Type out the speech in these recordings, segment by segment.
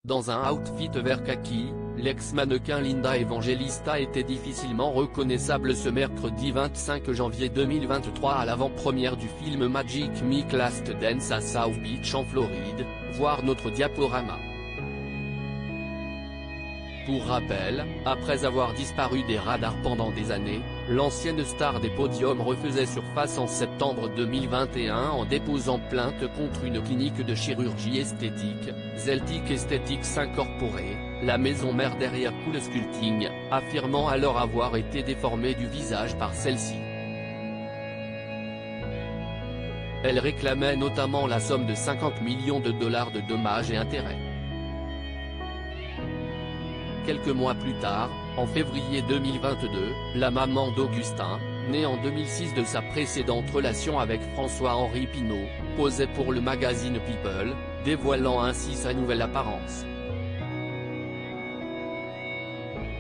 Dans un outfit vert kaki, l'ex-mannequin Linda Evangelista était difficilement reconnaissable ce mercredi 25 janvier 2023 à l'avant-première du film Magic Mike Last Dance à South Beach en Floride, voir notre diaporama. Pour rappel, après avoir disparu des radars pendant des années, l'ancienne star des podiums refaisait surface en septembre 2021 en déposant plainte contre une clinique de chirurgie esthétique, Zeltic Aesthetics Incorporée, la maison mère derrière Cool Sculpting, affirmant alors avoir été déformée du visage par celle-ci. Elle réclamait notamment la somme de 50 millions de dollars de dommages et intérêts. Quelques mois plus tard, en février 2022, la maman d'Augustin, née en 2006 de sa précédente relation avec François-Henri Pinault, posait pour le magazine People, dévoilant ainsi sa nouvelle apparence.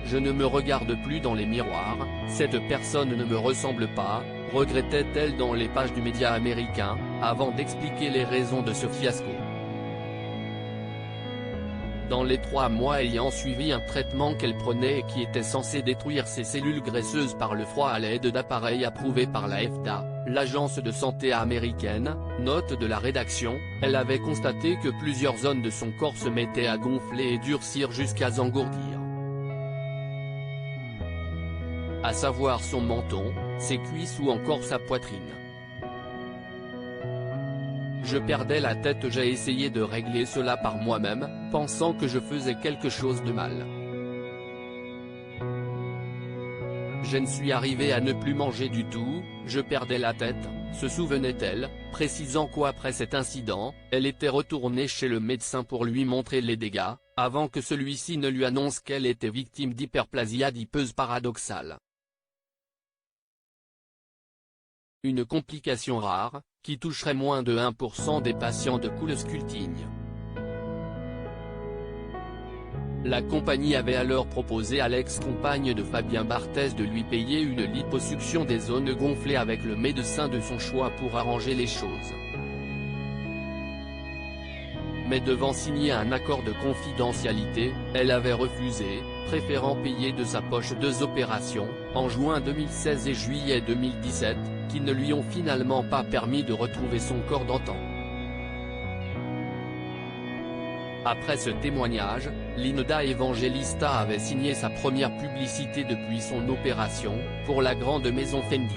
Je ne me regarde plus dans les miroirs, cette personne ne me ressemble pas, regrettait-elle dans les pages du média américain, avant d'expliquer les raisons de ce fiasco. Dans les 3 mois ayant suivi un traitement qu'elle prenait et qui était censé détruire ses cellules graisseuses par le froid à l'aide d'appareils approuvés par la FDA, l'agence de santé américaine, note de la rédaction, elle avait constaté que plusieurs zones de son corps se mettaient à gonfler et durcir jusqu'à s'engourdir. À savoir son menton, ses cuisses ou encore sa poitrine. Je perdais la tête, j'ai essayé de régler cela par moi-même, pensant que je faisais quelque chose de mal. Je ne suis arrivé à ne plus manger du tout, je perdais la tête, se souvenait-elle, précisant qu'après cet incident, elle était retournée chez le médecin pour lui montrer les dégâts, avant que celui-ci ne lui annonce qu'elle était victime d'hyperplasie adipeuse paradoxale. Une complication rare, qui toucherait moins de 1% des patients de Cool Sculpting. La compagnie avait alors proposé à l'ex-compagne de Fabien Barthez de lui payer une liposuction des zones gonflées avec le médecin de son choix pour arranger les choses. Mais devant signer un accord de confidentialité, elle avait refusé, préférant payer de sa poche 2 opérations, en juin 2016 et juillet 2017, qui ne lui ont finalement pas permis de retrouver son corps d'antan. Après ce témoignage, Linda Evangelista avait signé sa première publicité depuis son opération, pour la grande maison Fendi.